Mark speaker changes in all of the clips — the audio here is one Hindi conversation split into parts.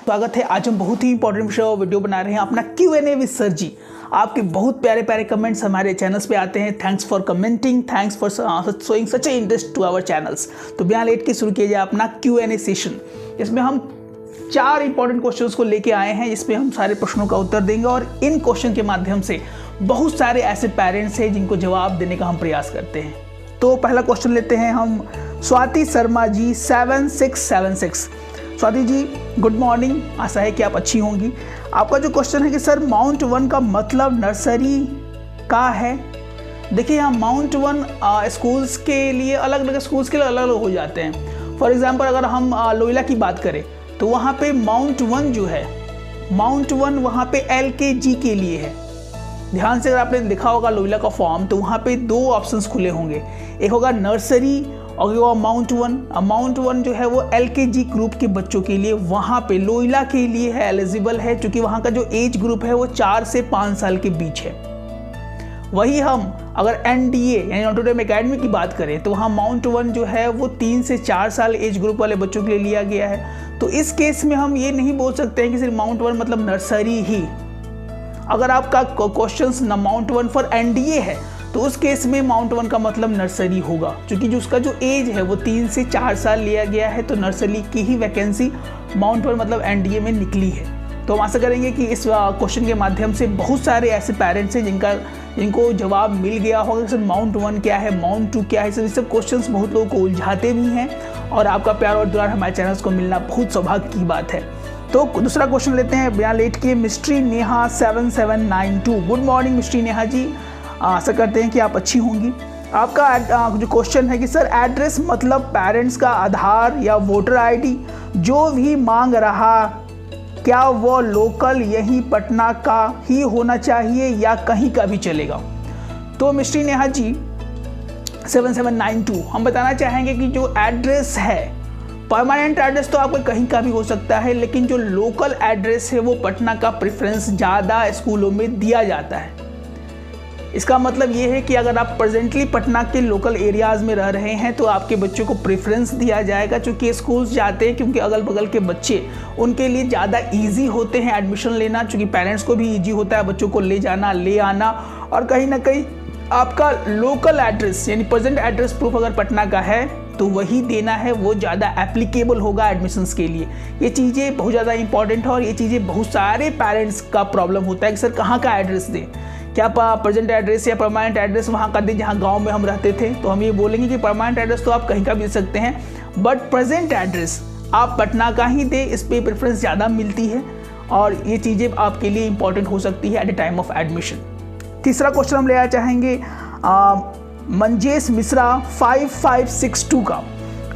Speaker 1: स्वागत है। आज हम बहुत ही इंपॉर्टेंट विषय वीडियो बना रहे हैं अपना Q&A विद सर जी। आपके बहुत प्यारे प्यारे कमेंट्स हमारे चैनल्स पे आते हैं। Thanks for commenting, thanks for showing such a interest to our channels. तो बिना लेट के शुरू किया जाए अपना Q&A सेशन, जिसमें हम 4 इंपॉर्टेंट क्वेश्चंस को लेके आए हैं, जिसमें हम सारे प्रश्नों का उत्तर देंगे और इन क्वेश्चन के माध्यम से बहुत सारे ऐसे पेरेंट्स हैं जिनको जवाब देने का हम प्रयास करते हैं। तो पहला क्वेश्चन लेते हैं हम स्वाति शर्मा जी 7676। स्वाति जी गुड मॉर्निंग, आशा है कि आप अच्छी होंगी। आपका जो क्वेश्चन है कि सर माउंट 1 का मतलब नर्सरी का है। देखिए यहाँ माउंट 1 स्कूल्स के लिए अलग अलग स्कूल्स के लिए अलग अलग हो जाते हैं। फॉर एग्जांपल अगर हम लोयला की बात करें तो वहाँ पे माउंट 1 जो है, माउंट 1 वहाँ पे LKG के लिए है। ध्यान से अगर आपने लिखा होगा लोयला का फॉर्म तो वहाँ पे 2 ऑप्शंस खुले होंगे, एक होगा नर्सरी और ये माउंट 1। माउंट 1 जो है वो LKG ग्रुप के बच्चों के लिए वहाँ पे लोयला के लिए है, एलिजिबल है, क्योंकि वहाँ का जो एज ग्रुप है वो 4 से 5 साल के बीच है। वही हम अगर NDA यानी नॉट्रे डेम एकेडमी की बात करें तो वहाँ माउंट 1 जो है वो 3 से 4 साल एज ग्रुप वाले बच्चों के लिए लिया गया है। तो इस केस में हम ये नहीं बोल सकते हैं कि सिर्फ माउंट 1 मतलब नर्सरी ही। अगर आपका क्वेश्चन माउंट 1 फॉर NDA है तो उस केस में माउंट 1 का मतलब नर्सरी होगा, क्योंकि जो उसका जो एज है वो 3 से 4 साल लिया गया है। तो नर्सरी की ही वैकेंसी माउंट 1 मतलब NDA में निकली है। तो हम आशा करेंगे कि इस क्वेश्चन के माध्यम से बहुत सारे ऐसे पेरेंट्स हैं जिनको जवाब मिल गया होगा कि सर माउंट 1 क्या है, माउंट 2 क्या है। ये सब क्वेश्चंस बहुत लोगों को उलझाते भी हैं और आपका प्यार और दुलार हमारे चैनल्स को मिलना बहुत सौभाग्य की बात है। तो दूसरा क्वेश्चन लेते हैं बिना लेट किए मिस्ट्री नेहा 7792। गुड मॉर्निंग मिस्ट्री नेहा जी, आशा करते हैं कि आप अच्छी होंगी। आपका जो क्वेश्चन है कि सर एड्रेस मतलब पेरेंट्स का आधार या वोटर ID जो भी मांग रहा, क्या वो लोकल यही पटना का ही होना चाहिए या कहीं का भी चलेगा। तो मिस्ट्री नेहा जी 7792 हम बताना चाहेंगे कि जो एड्रेस है परमानेंट एड्रेस तो आपका कहीं का भी हो सकता है, लेकिन जो लोकल एड्रेस है वो पटना का प्रेफरेंस ज़्यादा स्कूलों में दिया जाता है। इसका मतलब ये है कि अगर आप प्रेजेंटली पटना के लोकल एरियाज़ में रह रहे हैं तो आपके बच्चों को प्रेफरेंस दिया जाएगा, क्योंकि स्कूल्स जाते हैं क्योंकि अगल बगल के बच्चे उनके लिए ज़्यादा इजी होते हैं एडमिशन लेना, क्योंकि पेरेंट्स को भी इजी होता है बच्चों को ले जाना ले आना। और कहीं ना कहीं आपका लोकल एड्रेस यानी प्रेजेंट एड्रेस प्रूफ अगर पटना का है तो वही देना है, वो ज़्यादा एप्लीकेबल होगा एडमिशन्स के लिए। ये चीज़ें बहुत ज़्यादा इंपॉर्टेंट है और ये चीज़ें बहुत सारे पेरेंट्स का प्रॉब्लम होता है कि सर कहाँ का एड्रेस दें, क्या प्रेजेंट एड्रेस या परमानेंट एड्रेस वहाँ का दें जहाँ गांव में हम रहते थे। तो हम ये बोलेंगे कि परमानेंट एड्रेस तो आप कहीं का भी दे सकते हैं, बट प्रेजेंट एड्रेस आप पटना का ही दें, इस पर प्रेफरेंस ज़्यादा मिलती है और ये चीज़ें आपके लिए इंपॉर्टेंट हो सकती है at the time of admission. तीसरा क्वेश्चन हम लेना चाहेंगे मंजेश मिश्रा 5562 का।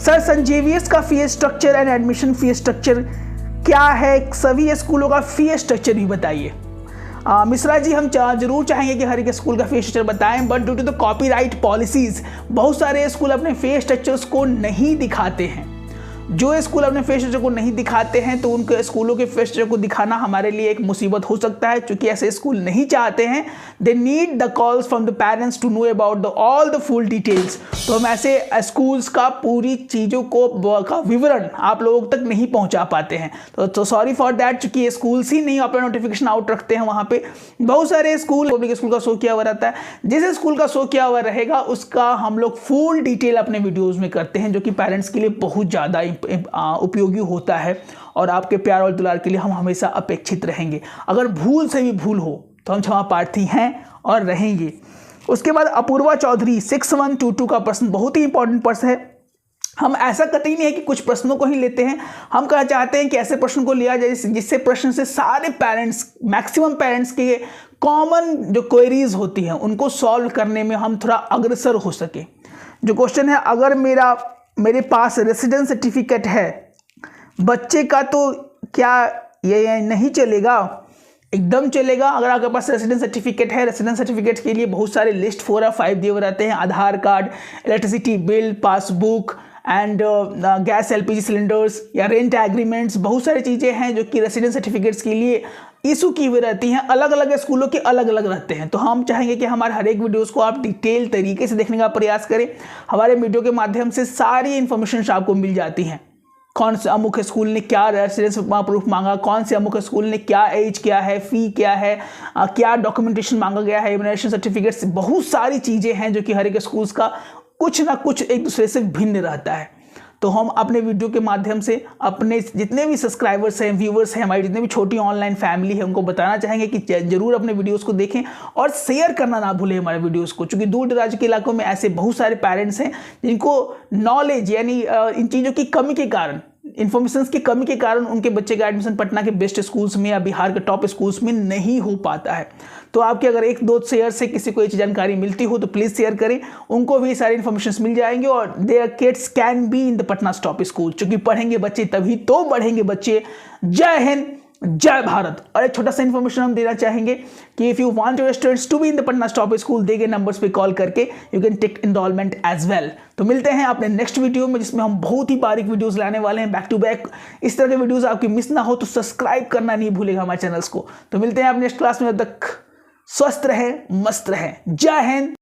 Speaker 1: सर सेंट जेवियर्स का fees structure and admission fees structure क्या है, सभी स्कूलों का फीस स्ट्रक्चर भी बताइए। मिश्रा जी हम जरूर चाहेंगे कि हर एक स्कूल का फीस स्ट्रक्चर बताएं, but due to the copyright policies बहुत सारे स्कूल अपने फीस स्ट्रक्चर्स को नहीं दिखाते हैं। जो स्कूल अपने फीस स्ट्रक्चर को नहीं दिखाते हैं तो उनके स्कूलों के फीस स्ट्रक्चर को दिखाना हमारे लिए एक मुसीबत हो सकता है, क्योंकि ऐसे स्कूल नहीं चाहते हैं। They need the calls from the parents to know about all the full details. तो हम ऐसे स्कूल्स का पूरी चीज़ों का विवरण आप लोगों तक नहीं पहुंचा पाते हैं। तो सॉरी फॉर दैट, चूंकि स्कूल्स ही नहीं अपना नोटिफिकेशन आउट रखते हैं। वहाँ पे बहुत सारे स्कूल पब्लिक स्कूल का शो किया हुआ रहता है। जिस स्कूल का शो किया हुआ रहेगा उसका हम लोग फुल डिटेल अपने वीडियोज़ में करते हैं, जो कि पेरेंट्स के लिए बहुत ज़्यादा उपयोगी होता है और आपके प्यार और दुलार के लिए हम हमेशा अपेक्षित रहेंगे। अगर भूल से भी भूल हो तो हम क्षमा प्रार्थी हैं और रहेंगे। उसके बाद अपूर्वा चौधरी 6122 का प्रश्न बहुत ही इंपॉर्टेंट प्रश्न है। हम ऐसा कतई नहीं है कि कुछ प्रश्नों को ही लेते हैं, हम कहना चाहते हैं कि ऐसे प्रश्न को लिया जाए जिससे प्रश्न से सारे पेरेंट्स, मैक्सिमम पेरेंट्स के कॉमन जो क्वेरीज होती हैं उनको सॉल्व करने में हम थोड़ा अग्रसर हो सके। जो क्वेश्चन है, अगर मेरे पास रेसिडेंस सर्टिफिकेट है बच्चे का तो क्या ये नहीं चलेगा? एकदम चलेगा। अगर आपके पास रेसिडेंस सर्टिफिकेट है, रेसिडेंस सर्टिफिकेट के लिए बहुत सारे लिस्ट 4 और 5 दिए हुए रहते हैं, Aadhaar card, electricity bill, passbook and gas LPG cylinders या रेंट एग्रीमेंट्स, बहुत सारी चीज़ें हैं जो कि रेसिडेंस सर्टिफिकेट्स के लिए इशू की हुई रहती हैं। अलग अलग स्कूलों के अलग अलग रहते हैं। तो हम चाहेंगे कि हमारे हर एक वीडियोज़ को आप डिटेल तरीके से देखने का प्रयास करें। हमारे वीडियो के माध्यम से सारी इन्फॉर्मेशन आपको मिल जाती हैं। कौन से अमुक स्कूल ने क्या रेसिडेंस प्रूफ मांगा, कौन से अमुक स्कूल ने क्या एज क्या है, फ़ी क्या है, क्या डॉक्यूमेंटेशन मांगा गया है, इम्यूनाइजेशन सर्टिफिकेट्स, बहुत सारी चीज़ें हैं जो कि हर एक स्कूल्स का कुछ ना कुछ एक दूसरे से भिन्न रहता है। तो हम अपने वीडियो के माध्यम से अपने जितने भी सब्सक्राइबर्स हैं, व्यूवर्स हैं, हमारी जितने भी छोटी ऑनलाइन फैमिली है, उनको बताना चाहेंगे कि जरूर अपने वीडियोस को देखें और शेयर करना ना भूलें हमारे वीडियोस को, क्योंकि दूर दराज के इलाकों में ऐसे बहुत सारे पेरेंट्स हैं जिनको नॉलेज यानी इन चीज़ों की कमी के कारण, इन्फॉर्मेशन की कमी के कारण उनके बच्चे का एडमिशन पटना के बेस्ट स्कूल्स में या बिहार के टॉप स्कूल्स में नहीं हो पाता है। तो आपके अगर एक दो शेयर से किसी को ये जानकारी मिलती हो तो प्लीज़ शेयर करें, उनको भी सारी इन्फॉर्मेशन मिल जाएंगे और their kids can be in the Patna top school, क्योंकि पढ़ेंगे बच्चे तभी तो बढ़ेंगे बच्चे। जय हिंद, जय भारत। और एक छोटा सा इन्फॉर्मेशन हम देना चाहेंगे कि if you want your students to be in the Patna top school, दे गए नंबर्स पे कॉल करके you can take enrolment as well. तो मिलते हैं अपने नेक्स्ट वीडियो में, जिसमें हम बहुत ही बारीक वीडियोस लाने वाले हैं, बैक टू बैक। इस तरह के वीडियोस आपकी मिस ना हो तो सब्सक्राइब करना नहीं भूलेगा हमारे चैनल्स को। तो मिलते हैं आप नेक्स्ट क्लास में, तब तक स्वस्थ रहें, मस्त रहें। जय हिंद।